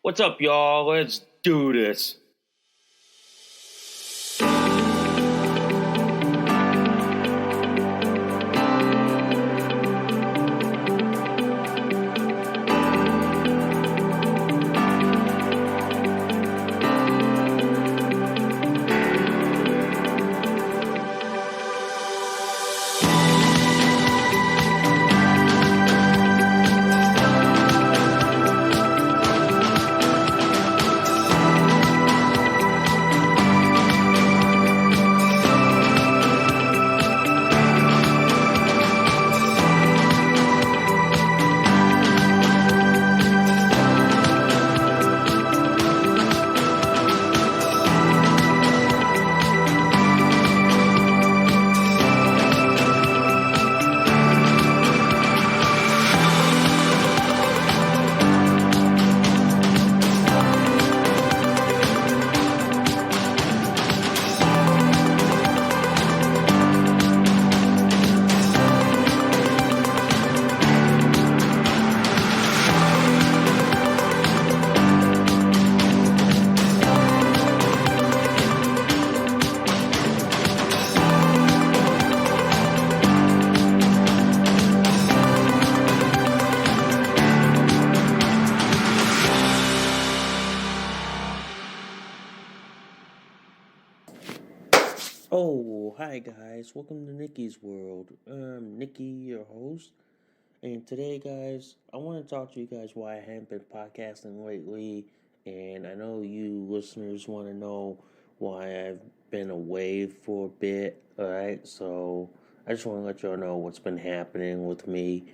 What's up, y'all? Let's do this. Oh, hi guys. Welcome to Nikki's World. I'm Nikki, your host. And today, guys, I want to talk to you guys why I haven't been podcasting lately. And I know you listeners want to know why I've been away for a bit. Alright, so I just want to let y'all know what's been happening with me.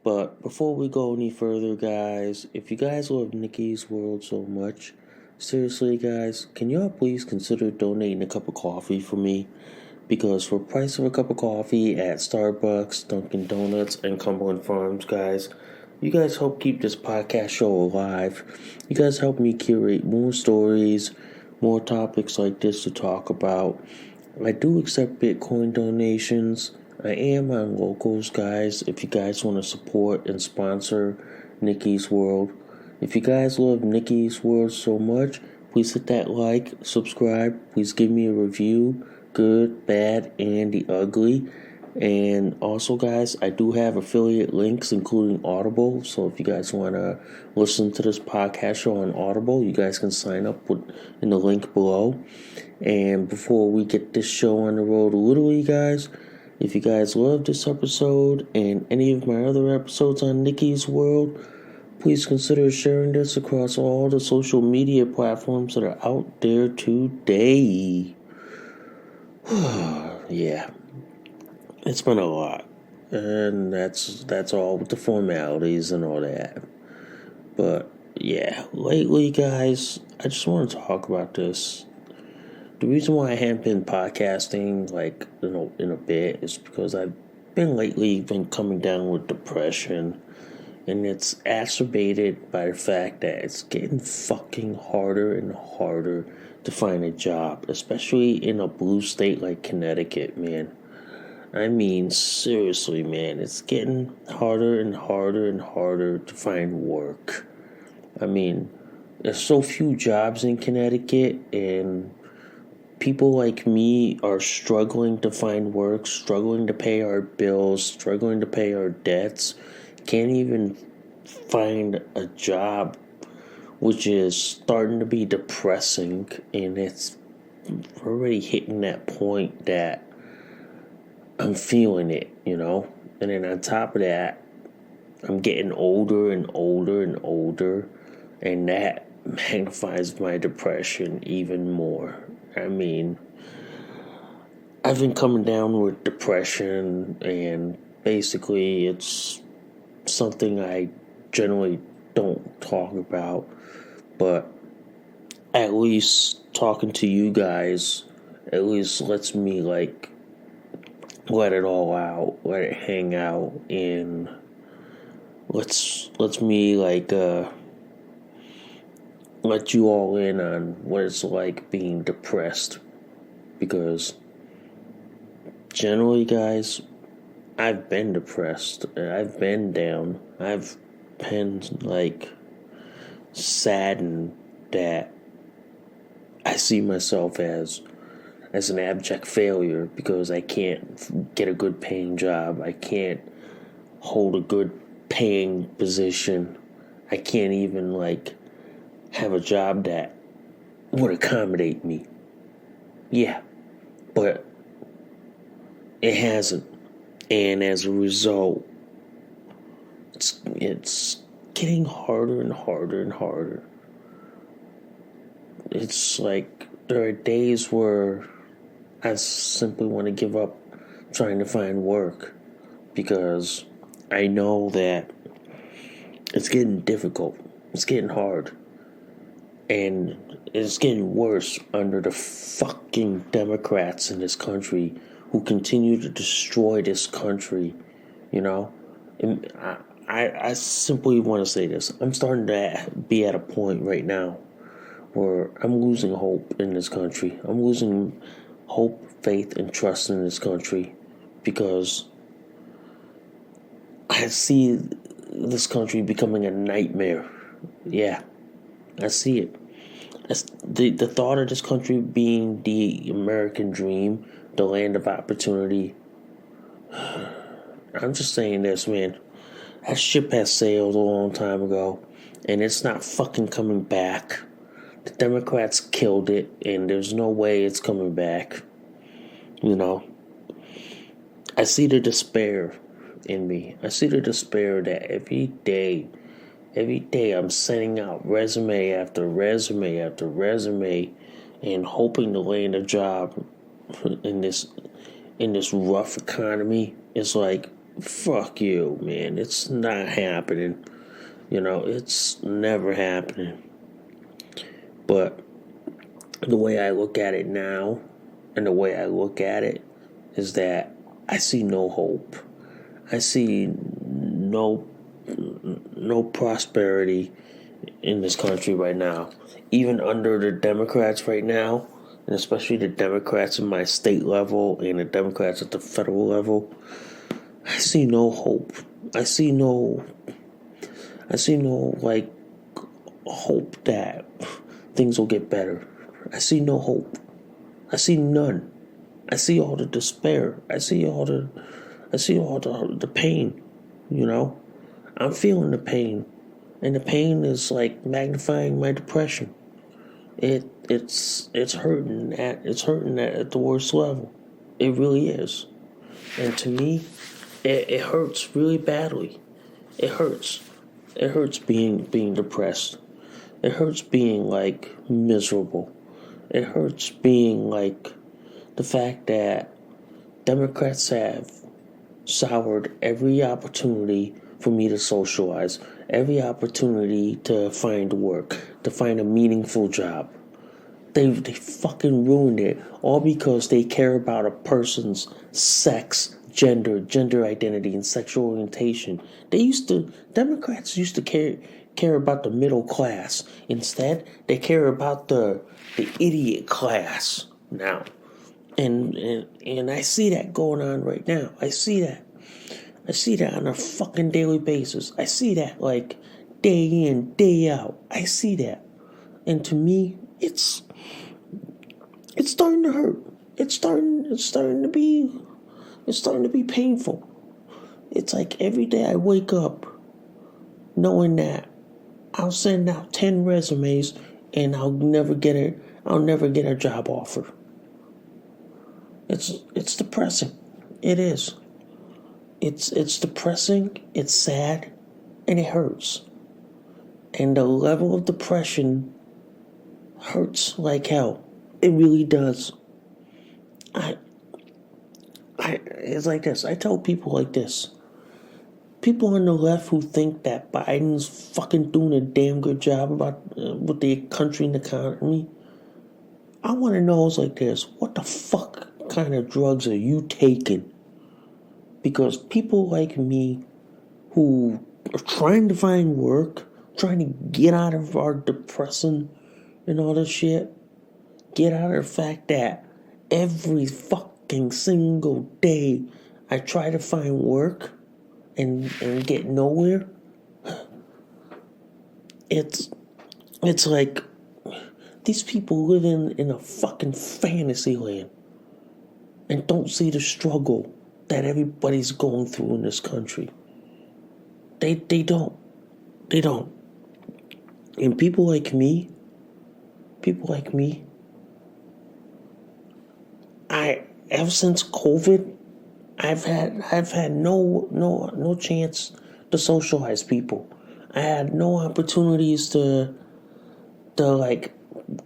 But before we go any further, guys, if you guys love Nikki's World so much, seriously, guys, can y'all please consider donating a cup of coffee for me? Because for the price of a cup of coffee at Starbucks, Dunkin' Donuts, and Cumberland Farms, guys, you guys help keep this podcast show alive. You guys help me curate more stories, more topics like this to talk about. I do accept Bitcoin donations. I am on Locals, guys, if you guys want to support and sponsor Nikki's World. If you guys love Nikki's World so much, please hit that like, subscribe, please give me a review, good, bad, and the ugly. And also, guys, I do have affiliate links, including Audible. So if you guys want to listen to this podcast show on Audible, you guys can sign up in the link below. And before we get this show on the road, literally, guys, if you guys love this episode and any of my other episodes on Nikki's World, please consider sharing this across all the social media platforms that are out there today. Yeah, it's been a lot, and that's all with the formalities and all that. But yeah, lately, guys, I just want to talk about this. The reason why I haven't been podcasting in a bit is because I've been coming down with depression, and it's exacerbated by the fact that it's getting fucking harder and harder to find a job, especially in a blue state like Connecticut, man. I mean, seriously, man, it's getting harder and harder and harder to find work. I mean, there's so few jobs in Connecticut, and people like me are struggling to find work, struggling to pay our bills, struggling to pay our debts, can't even find a job, which is starting to be depressing, and it's already hitting that point that I'm feeling it, you know? And then on top of that, I'm getting older and older and older, and that magnifies my depression even more. I mean, I've been coming down with depression, and basically it's something I generally don't talk about, but at least talking to you guys at least lets me let it all out, let it hang out, and lets me let you all in on what it's like being depressed. Because generally, guys, I've been depressed. I've been down. I've been saddened that I see myself as an abject failure because I can't get a good paying job. I can't hold a good paying position. I can't even have a job that would accommodate me. Yeah, but it hasn't. And as a result, it's getting harder and harder and harder. It's like there are days where I simply want to give up trying to find work because I know that it's getting difficult. It's getting hard. And it's getting worse under the fucking Democrats in this country who continue to destroy this country, you know? And I simply want to say this. I'm starting to be at a point right now where I'm losing hope in this country. I'm losing hope, faith, and trust in this country because I see this country becoming a nightmare. Yeah, I see it. The thought of this country being the American dream, the land of opportunity. I'm just saying this, man. That ship has sailed a long time ago, and it's not fucking coming back. The Democrats killed it, and there's no way it's coming back. You know, I see the despair in me. I see the despair that every day I'm sending out resume after resume after resume and hoping to land a job in this rough economy. It's like, fuck you, man. It's not happening. It's never happening. But the way I look at it now and the way I look at it is that I see no hope. I see no prosperity in this country right now. Even under the Democrats right now, and especially the Democrats in my state level and the Democrats at the federal level, I see no hope. I see no hope that things will get better. I see no hope. I see none. I see all the despair. I see all the pain, I'm feeling the pain, and the pain is like magnifying my depression. It's hurting at the worst level. It really is, and to me, it hurts really badly. It hurts. It hurts being depressed. It hurts being miserable. It hurts being the fact that Democrats have soured every opportunity for me to socialize, every opportunity to find work, to find a meaningful job. They fucking ruined it, all because they care about a person's sex, gender identity, and sexual orientation. Democrats used to care about the middle class. Instead, they care about the idiot class now. And I see that going on right now. I see that on a fucking daily basis. I see that day in, day out. I see that. And to me, it's starting to hurt. It's starting to be painful. It's like every day I wake up knowing that I'll send out 10 resumes and I'll never get a job offer. It's depressing. It is. It's depressing, it's sad, and it hurts. And the level of depression hurts like hell. It really does. It's like this. I tell people like this. People on the left who think that Biden's fucking doing a damn good job about with the country and the economy. I want to know is like this. What the fuck kind of drugs are you taking? Because people like me who are trying to find work, trying to get out of our depression and all this shit, get out of the fact that every fucking single day I try to find work and get nowhere. It's It's like these people live in a fucking fantasy land and don't see the struggle that everybody's going through in this country. They don't. They don't. And people like me, I ever since COVID, I've had no chance to socialize people. I had no opportunities to like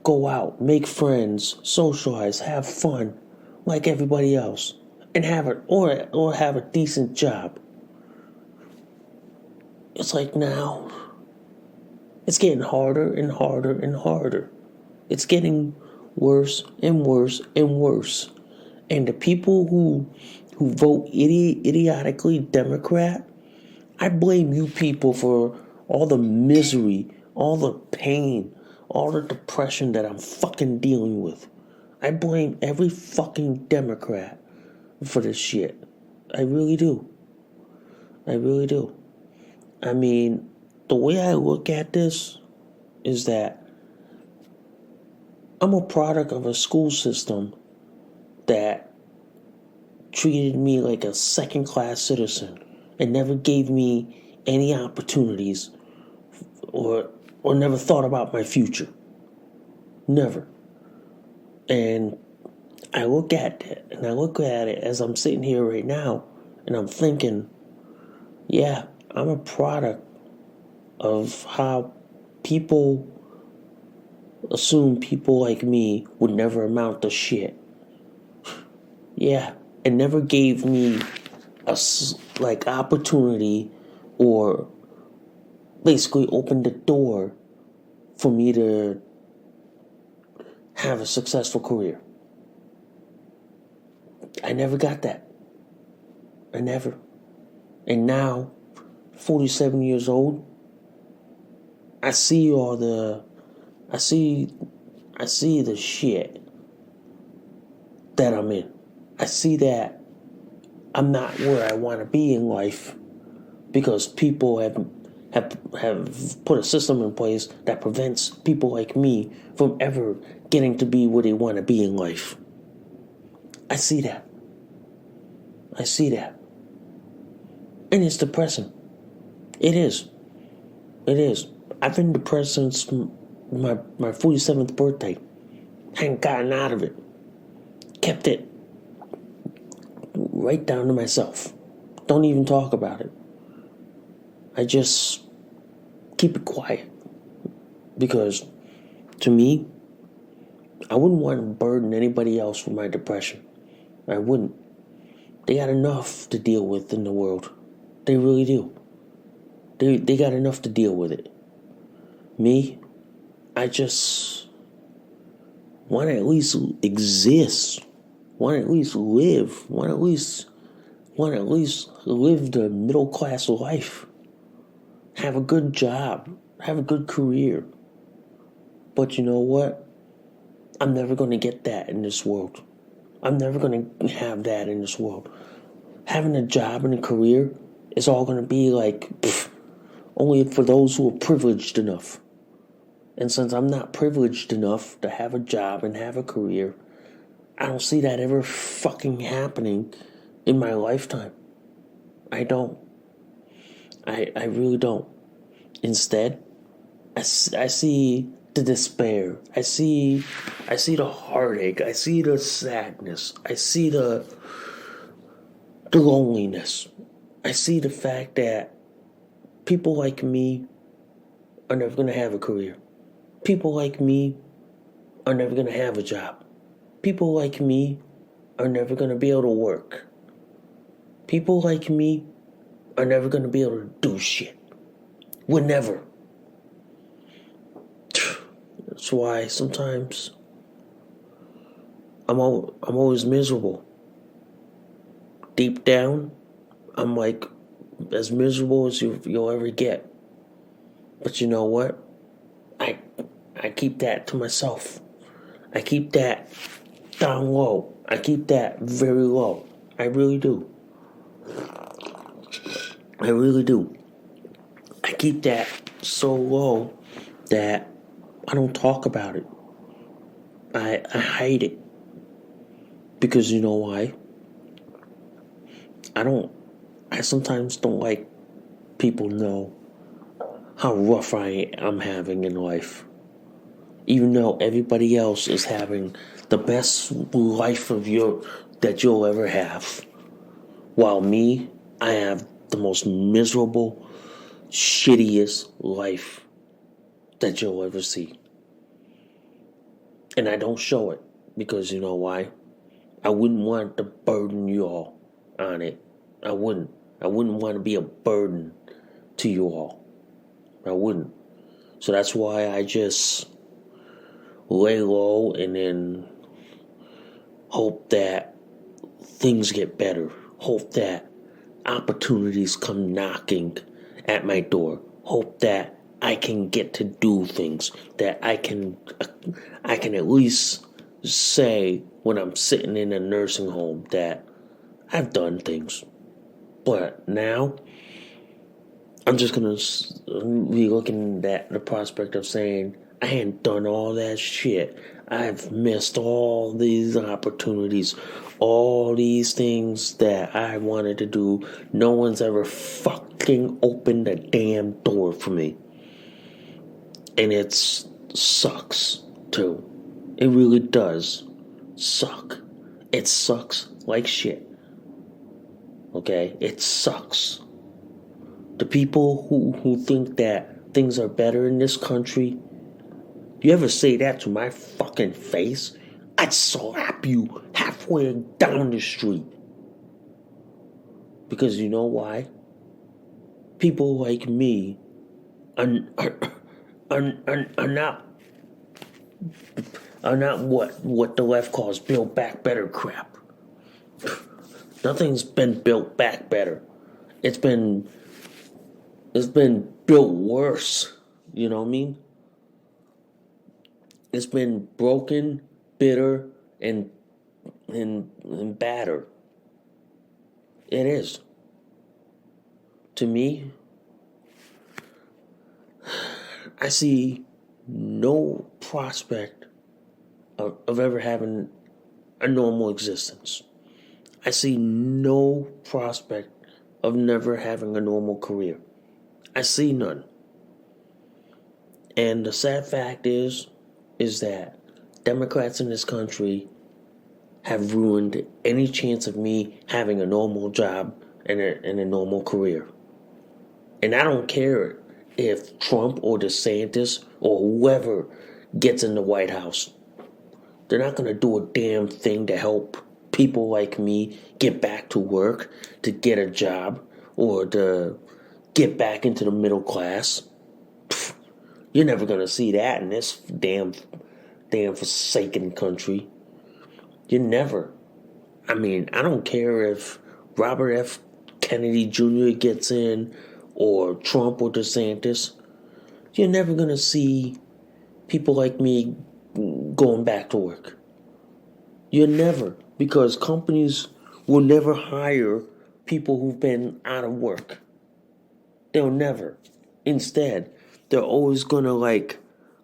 go out, make friends, socialize, have fun like everybody else, and have a decent job. It's like now it's getting harder and harder and harder. It's getting worse and worse and worse. And the people who vote idiotically Democrat, I blame you people for all the misery, all the pain, all the depression that I'm fucking dealing with. I blame every fucking Democrat for this shit. I really do. I really do. I mean, the way I look at this is that I'm a product of a school system that treated me like a second-class citizen and never gave me any opportunities or never thought about my future. Never. And I look at it as I'm sitting here right now and I'm thinking, yeah, I'm a product of how people assume people like me would never amount to shit. Yeah, it never gave me a opportunity or basically opened the door for me to have a successful career. I never got that. I never. And now, 47 years old, I see the shit that I'm in. I see that I'm not where I want to be in life because people have put a system in place that prevents people like me from ever getting to be where they want to be in life. I see that. I see that. And it's depressing. It is. It is. I've been depressed since my 47th birthday. I ain't gotten out of it. Kept it right down to myself. Don't even talk about it. I just keep it quiet. Because to me, I wouldn't want to burden anybody else with my depression. I wouldn't. They got enough to deal with in the world. They really do. They got enough to deal with it. Me, I just want to at least exist. Want to at least live. Want to at least live the middle class life. Have a good job. Have a good career. But you know what? I'm never going to get that in this world. I'm never going to have that in this world. Having a job and a career is all going to be like only for those who are privileged enough. And since I'm not privileged enough to have a job and have a career, I don't see that ever fucking happening in my lifetime. I don't. I really don't. Instead, I see the despair. I see the heartache. I see the sadness. I see the loneliness. I see the fact that people like me are never going to have a career. People like me are never going to have a job. People like me are never going to be able to work. People like me are never going to be able to do shit. We're never. That's why sometimes I'm always miserable. Deep down, I'm like as miserable as you'll ever get. But you know what? I keep that to myself. I keep that down low. I keep that very low. I really do. I really do. I keep that so low that I don't talk about it. I hide it. Because you know why? I sometimes don't like people know how rough I'm having in life. Even though everybody else is having the best life that you'll ever have. While me, I have the most miserable, shittiest life that you'll ever see. And I don't show it because you know why? I wouldn't want to burden you all on it. I wouldn't. I wouldn't want to be a burden to you all. I wouldn't. So that's why I just lay low and then hope that things get better. Hope that opportunities come knocking at my door. Hope that I can get to do things. That I can at least say when I'm sitting in a nursing home that I've done things. But now I'm just gonna be looking at the prospect of saying I ain't done all that shit. I've missed all these opportunities, all these things that I wanted to do. No one's ever fucking opened a damn door for me. And it sucks, too. It really does suck. It sucks like shit. Okay? It sucks. The people who think that things are better in this country, you ever say that to my fucking face, I'd slap you halfway down the street. Because you know why? People like me are not what the left calls build back better crap. Nothing's been built back better. It's been built worse. You know what I mean? It's been broken, bitter, and battered. It is. To me, I see no prospect of ever having a normal existence. I see no prospect of never having a normal career. I see none. And the sad fact is that Democrats in this country have ruined any chance of me having a normal job and a normal career. And I don't care if Trump or DeSantis or whoever gets in the White House. They're not going to do a damn thing to help people like me get back to work, to get a job, or to get back into the middle class. Pfft, you're never going to see that in this damn forsaken country. You never. I mean, I don't care if Robert F. Kennedy Jr. gets in or Trump or DeSantis. You're never going to see people like me going back to work. You're never. Because companies will never hire people who've been out of work. They'll never. Instead, they're always going to like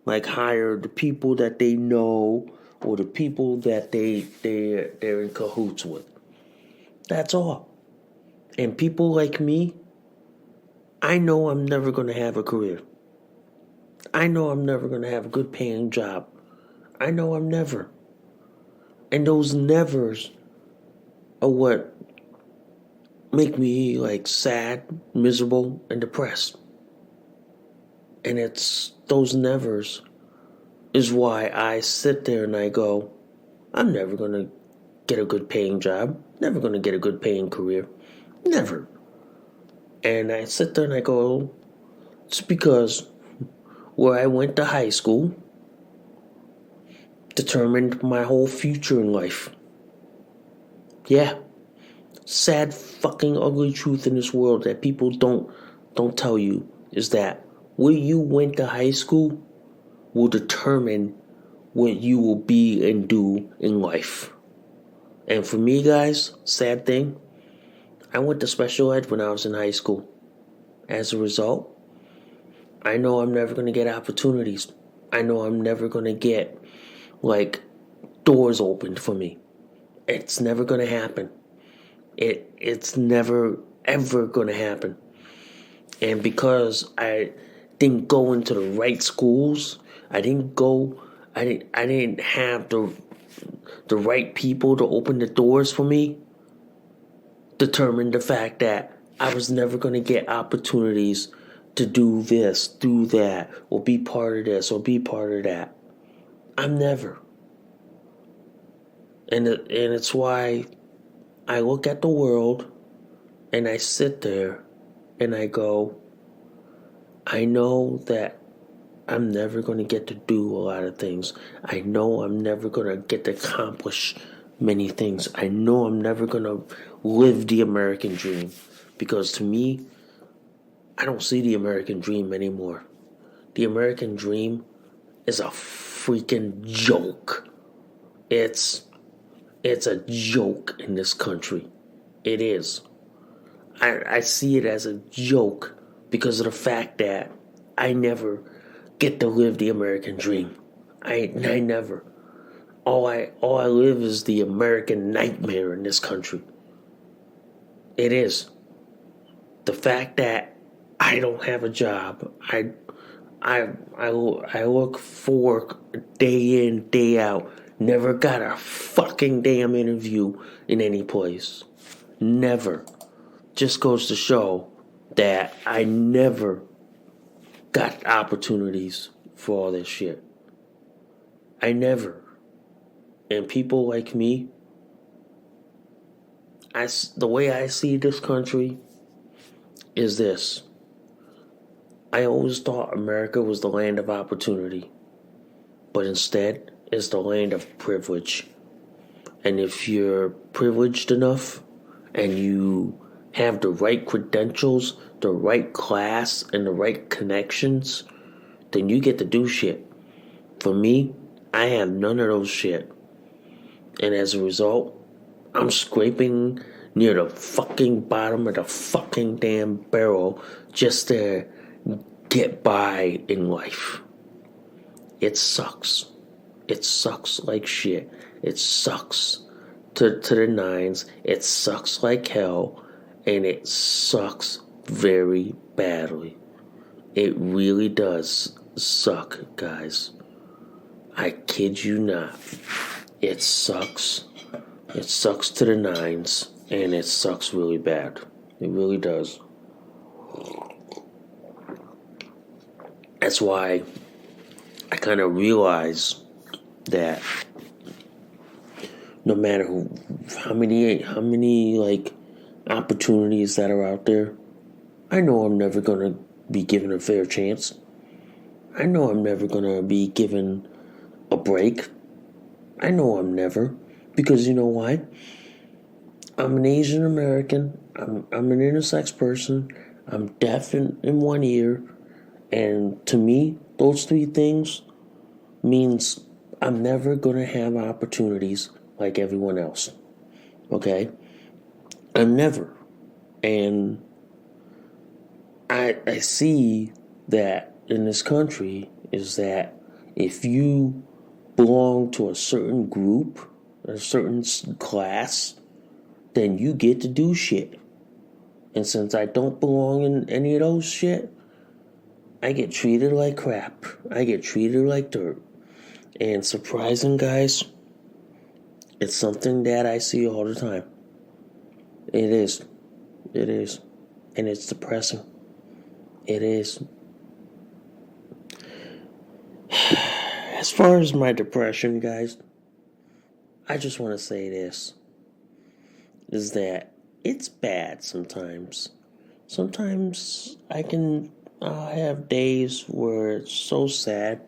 hire the people that they know or the people that they're in cahoots with. That's all. And people like me, I know I'm never going to have a career. I know I'm never going to have a good paying job. I know I'm never. And those nevers are what make me like sad, miserable, and depressed. And it's those nevers is why I sit there and I go, I'm never going to get a good paying job. Never going to get a good paying career. Never. And I sit there and I go, it's because where I went to high school determined my whole future in life. Yeah. Sad fucking ugly truth in this world that people don't tell you is that where you went to high school will determine what you will be and do in life. And for me, guys, sad thing, I went to special ed when I was in high school. As a result, I know I'm never going to get opportunities. I know I'm never going to get, like, doors opened for me. It's never going to happen. It's never, ever going to happen. And because I didn't go into the right schools, I didn't have the right people to open the doors for me, determined the fact that I was never going to get opportunities to do this, do that, or be part of this, or be part of that. I'm never. And it's why I look at the world and I sit there and I go, I know that I'm never going to get to do a lot of things. I know I'm never going to get to accomplish many things. I know I'm never going to live the American dream. Because to me, I don't see the American dream anymore. The American dream is a freaking joke. It's a joke in this country. It is. I see it as a joke because of the fact that I never get to live the American dream. I never. All I live is the American nightmare in this country. It is. The fact that I don't have a job. I look for work day in, day out. Never got a fucking damn interview in any place. Never. Just goes to show that I never got opportunities for all this shit. I never. And people like me, the way I see this country is this. I always thought America was the land of opportunity, but instead it's the land of privilege. And if you're privileged enough and you have the right credentials, the right class, and the right connections, then you get to do shit. For me, I have none of those shit. And as a result, I'm scraping near the fucking bottom of the fucking damn barrel just to get by in life. It sucks. It sucks like shit. It sucks to the nines. It sucks like hell. And it sucks very badly. It really does suck, guys. I kid you not. It sucks. It sucks to the nines. And it sucks really bad. It really does. That's why I kind of realize that no matter how many like opportunities that are out there, I know I'm never gonna be given a fair chance. I know I'm never gonna be given a break. I know I'm never, because you know why? I'm an Asian American. I'm an intersex person. I'm deaf in one ear, and to me, those three things means I'm never gonna have opportunities like everyone else. Okay? I'm never. And I see that in this country is that if you belong to a certain group, a certain class, then you get to do shit. And since I don't belong in any of those shit, I get treated like crap. I get treated like dirt. And surprising, guys, it's something that I see all the time. It is. It is. And it's depressing. It is. As far as my depression, guys, I just want to say this. Is that it's bad sometimes. Sometimes I have days where it's so sad,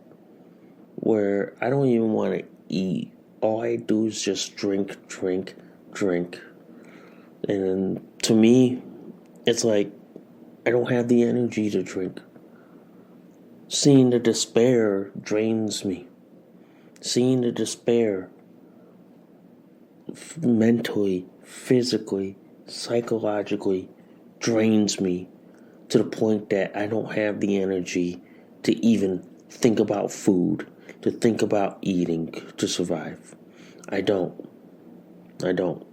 where I don't even want to eat. All I do is just drink. And to me, it's like I don't have the energy to drink. Seeing the despair drains me. Seeing the despair mentally, physically, psychologically drains me to the point that I don't have the energy to even think about food, to think about eating to survive. I don't. I don't.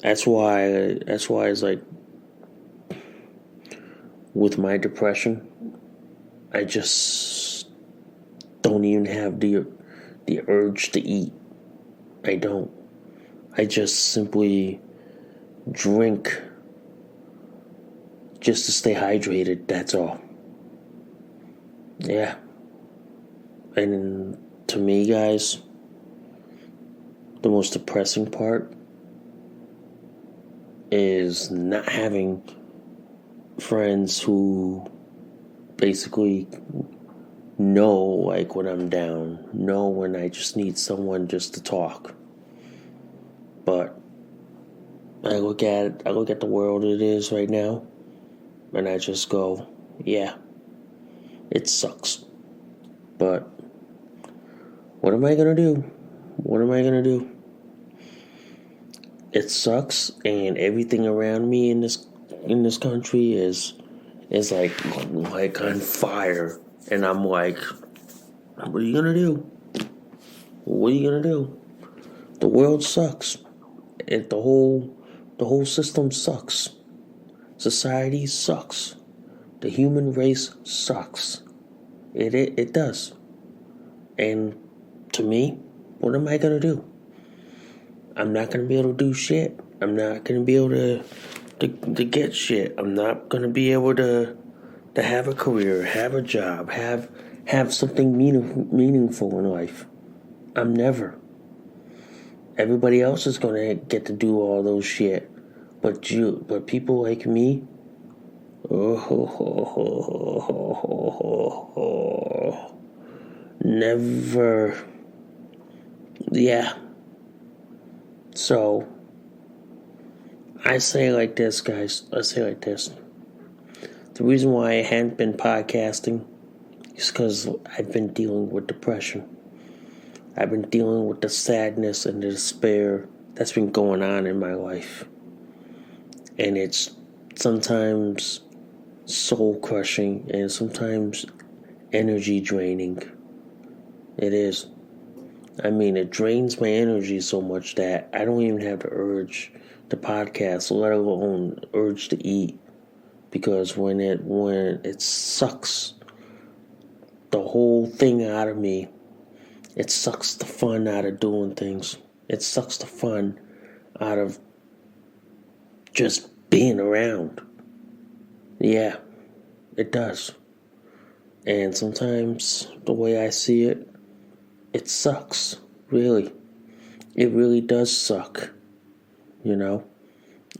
That's why it's like with my depression, I just don't even have the urge to eat. I don't. I just simply drink just to stay hydrated, that's all. Yeah. And to me, guys, the most depressing part is not having friends who basically know like when I'm down, know when I just need someone just to talk. But I look at the world it is right now, and I just go, yeah, it sucks. But what am I gonna do? What am I gonna do? It sucks, and everything around me in this country is like on fire, and I'm like, what are you gonna do? What are you gonna do? The world sucks. The whole system sucks. Society sucks. The human race sucks. It does. And to me, what am I gonna do? I'm not gonna be able to do shit. I'm not gonna be able to get shit. I'm not gonna be able to have a career, have a job, have something meaningful in life. I'm never. Everybody else is gonna get to do all those shit, but people like me, never. Yeah. So I say like this, guys. I say like this. The reason why I hadn't been podcasting is because I've been dealing with depression. I've been dealing with the sadness and the despair that's been going on in my life. And it's sometimes soul crushing and sometimes energy draining. It is. I mean, it drains my energy so much that I don't even have the urge to podcast, let alone urge to eat. Because when it sucks the whole thing out of me, it sucks the fun out of doing things. It sucks the fun out of just being around. Yeah, it does. And sometimes the way I see it, it sucks. Really. It really does suck. You know?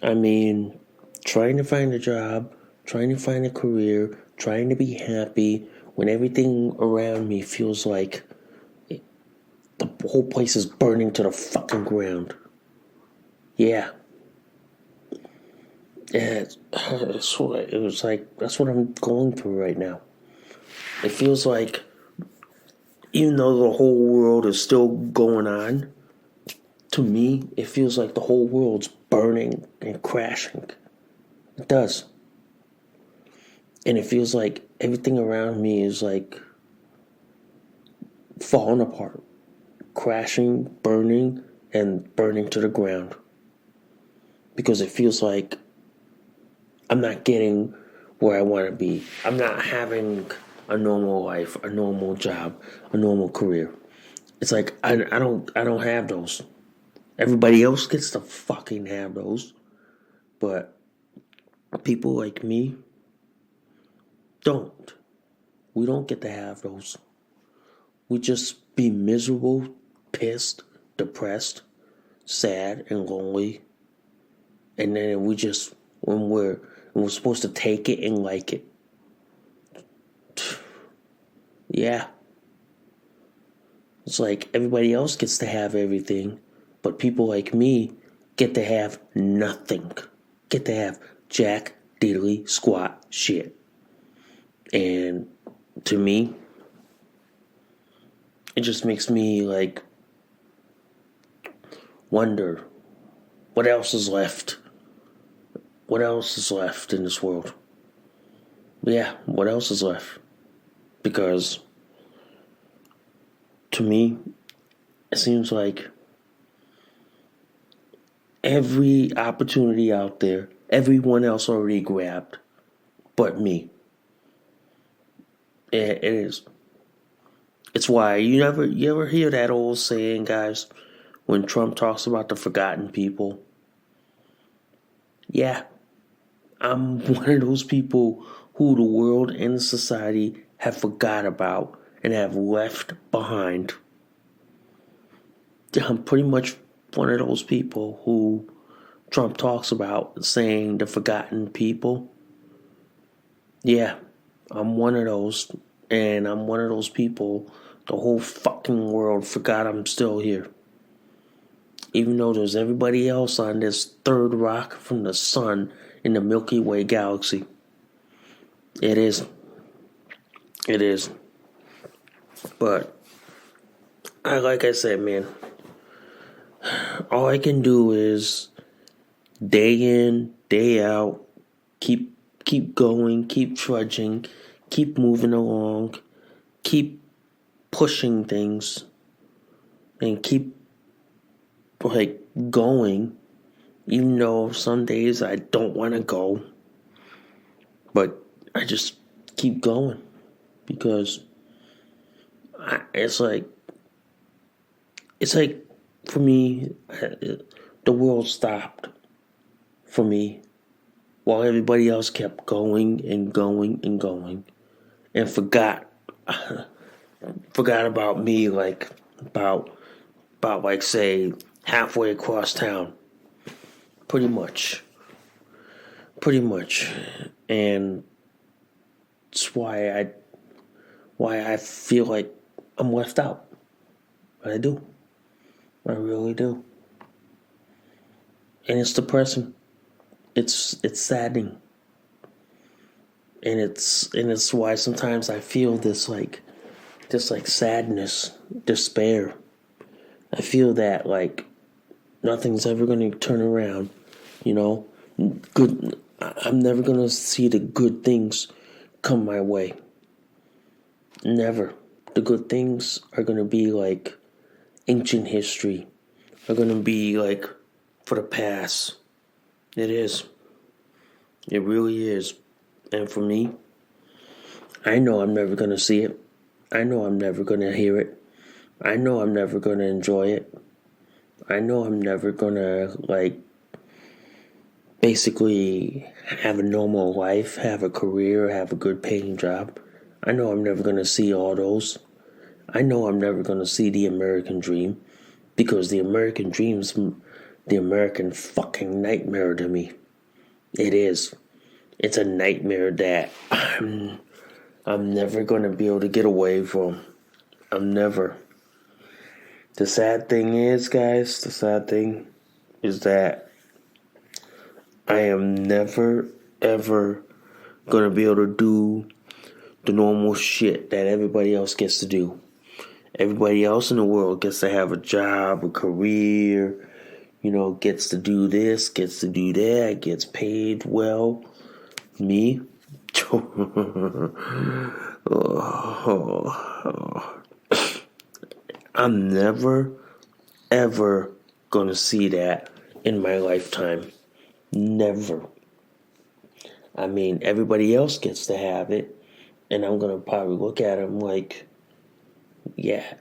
I mean, trying to find a job, trying to find a career, trying to be happy when everything around me feels like the whole place is burning to the fucking ground. Yeah. Yeah, it was like, that's what I'm going through right now. It feels like, even though the whole world is still going on, to me, it feels like the whole world's burning and crashing. It does. And it feels like everything around me is like falling apart, crashing, burning, and burning to the ground. Because it feels like I'm not getting where I want to be. I'm not having a normal life, a normal job, a normal career. It's like I don't have those. Everybody else gets to fucking have those, but people like me don't. We don't get to have those. We just be miserable, pissed, depressed, sad, and lonely. And then when we're supposed to take it and like it. Yeah. It's like everybody else gets to have everything, but people like me get to have nothing. Get to have jack diddly squat shit. And to me, it just makes me like wonder what else is left. What else is left in this world? Yeah, what else is left? Because to me, it seems like every opportunity out there, everyone else already grabbed, but me. It is. It's why you ever hear that old saying, guys, when Trump talks about the forgotten people. Yeah, I'm one of those people who the world and society have forgot about and have left behind. I'm pretty much one of those people who Trump talks about saying the forgotten people. Yeah, I'm one of those, and I'm one of those people the whole fucking world forgot I'm still here. Even though there's everybody else on this third rock from the sun in the Milky Way galaxy. It is. It is. But, like I said, man, all I can do is day in, day out, keep going, keep trudging, keep moving along, keep pushing things, and keep like going, even though some days I don't want to go, but I just keep going because it's like for me, the world stopped for me while everybody else kept going and going and going, and forgot about me, like about like say halfway across town, pretty much, and it's why I feel like I'm left out. I do. I really do. And it's depressing. It's saddening. And it's why sometimes I feel this like sadness, despair. I feel that like nothing's ever going to turn around, you know? Good I'm never going to see the good things come my way. Never. The good things are going to be like ancient history. Are going to be like for the past. It is. It really is. And for me, I know I'm never going to see it. I know I'm never going to hear it. I know I'm never going to enjoy it. I know I'm never going to, like, basically have a normal life, have a career, have a good paying job. I know I'm never going to see all those. I know I'm never going to see the American dream because the American dream's the American fucking nightmare to me. It is. It's a nightmare that I'm never going to be able to get away from. I'm never. The sad thing is, guys, that I am never, ever going to be able to do the normal shit that everybody else gets to do. Everybody else in the world gets to have a job, a career, gets to do this, gets to do that, gets paid well. Me? I'm never, ever gonna see that in my lifetime. Never. I mean, everybody else gets to have it, and I'm gonna probably look at them like, yeah,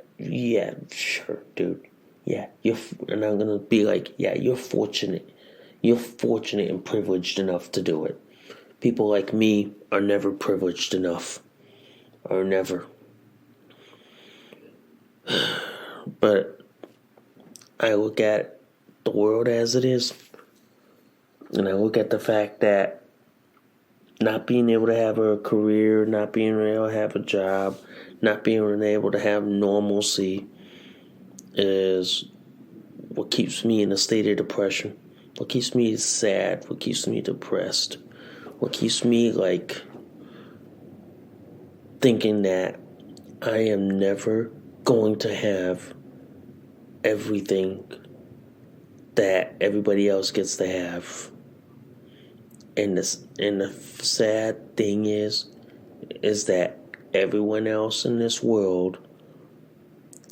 sure, dude. Yeah, and I'm gonna be like, yeah, you're fortunate. You're fortunate and privileged enough to do it. People like me are never privileged enough. Or never. But I look at the world as it is. And I look at the fact that not being able to have a career, not being able to have a job, not being able to have normalcy is what keeps me in a state of depression. What keeps me sad, what keeps me depressed. What keeps me like thinking that I am never going to have everything that everybody else gets to have. And the sad thing is that Everyone else in this world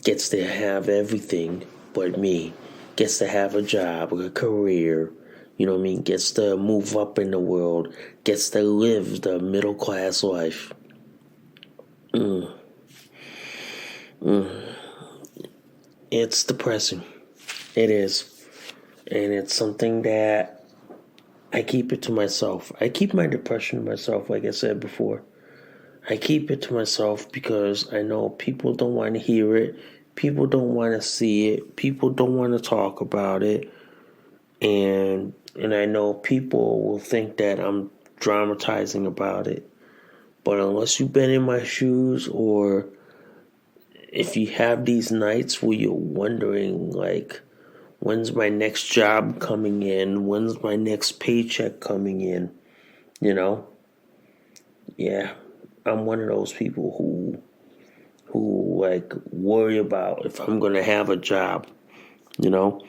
gets to have everything but me. Gets to have a job, a career, you know what I mean? Gets to move up in the world, gets to live the middle class life. It's depressing. It is. And it's something that I keep it to myself. I keep my depression to myself, like I said before. I keep it to myself because I know people don't want to hear it. People don't want to see it. People don't want to talk about it. And I know people will think that I'm dramatizing about it. But unless you've been in my shoes, or if you have these nights where you're wondering, like, when's my next job coming in? When's my next paycheck coming in? You know? Yeah. I'm one of those people who like worry about if I'm gonna have a job. You know?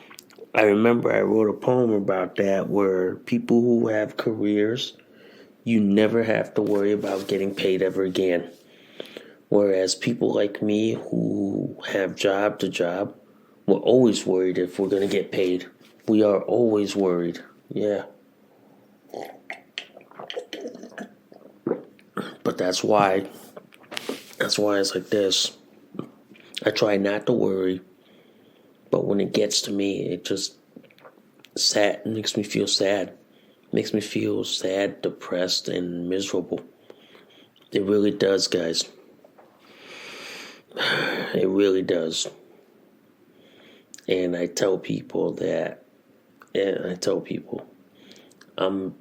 I remember I wrote a poem about that where people who have careers, you never have to worry about getting paid ever again. Whereas people like me who have job to job, we're always worried if we're going to get paid. We are always worried. Yeah. But that's why it's like this. I try not to worry, but when it gets to me, it just sad. It makes me feel sad. It makes me feel sad, depressed, and miserable. It really does, guys. It really does. And I tell people I'm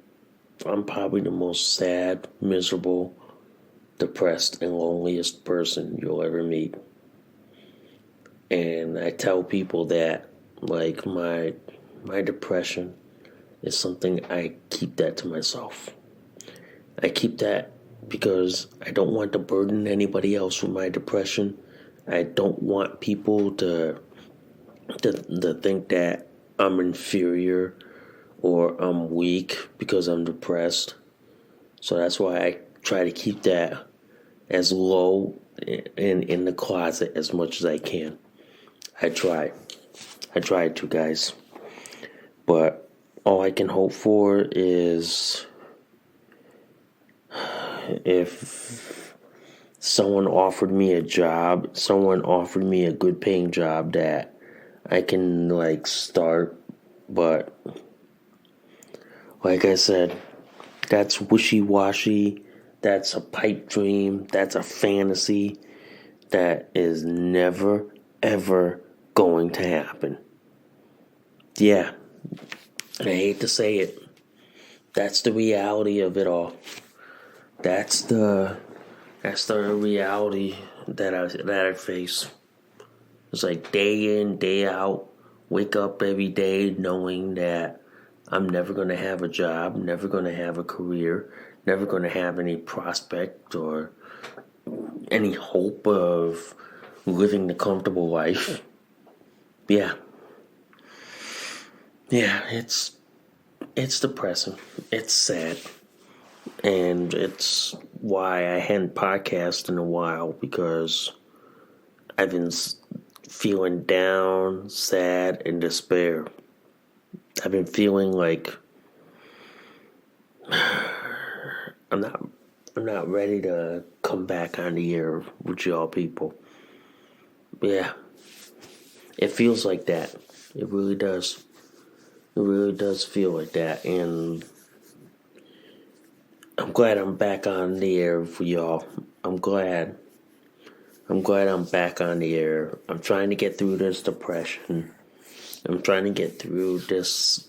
probably the most sad, miserable, depressed, and loneliest person you'll ever meet. And I tell people that, like, my depression is something, I keep that to myself. I keep that because I don't want to burden anybody else with my depression. I don't want people to think that I'm inferior or I'm weak because I'm depressed. So that's why I try to keep that as low in the closet as much as I can. I try to, guys. But all I can hope for is if someone offered me a job, someone offered me a good paying job that I can, like, start. But like I said, that's wishy-washy. That's a pipe dream. That's a fantasy that is never, ever going to happen. Yeah, I hate to say it. That's the reality of it all. That's the reality that I face. It's like day in, day out. Wake up every day knowing that I'm never going to have a job, never going to have a career, never going to have any prospect or any hope of living the comfortable life. Yeah, it's depressing. It's sad. And it's why I hadn't podcasted in a while, because I've been feeling down, sad, and despair. I've been feeling like I'm not ready to come back on the air with y'all people. Yeah. It feels like that. It really does. It really does feel like that. And I'm glad I'm back on the air for y'all. I'm glad I'm back on the air. I'm trying to get through this depression. I'm trying to get through this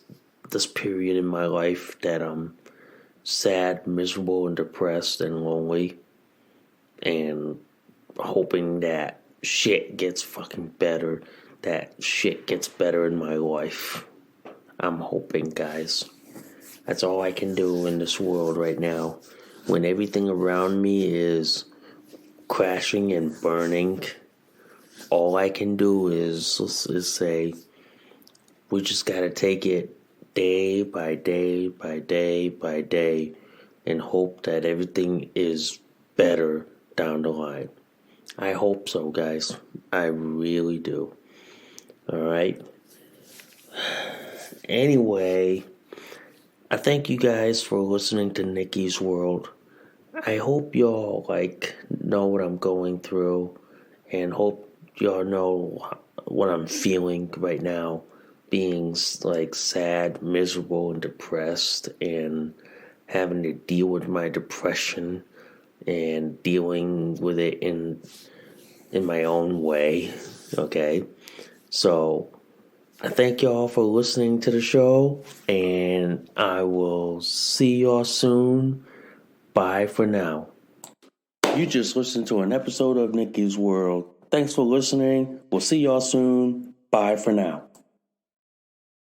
period in my life that I'm sad, miserable, and depressed and lonely, and hoping that shit gets fucking better. That shit gets better in my life. I'm hoping, guys. That's all I can do in this world right now. When everything around me is crashing and burning, all I can do is say, we just gotta take it day by day by day by day and hope that everything is better down the line. I hope so, guys. I really do. All right. Anyway, I thank you guys for listening to Nikki's World. I hope y'all know what I'm going through, and hope y'all know what I'm feeling right now, being like sad, miserable, and depressed, and having to deal with my depression and dealing with it in my own way. Okay, so I thank y'all for listening to the show, and I will see y'all soon. Bye for now. You just listened to an episode of Nikki's World. Thanks for listening. We'll see y'all soon. Bye for now.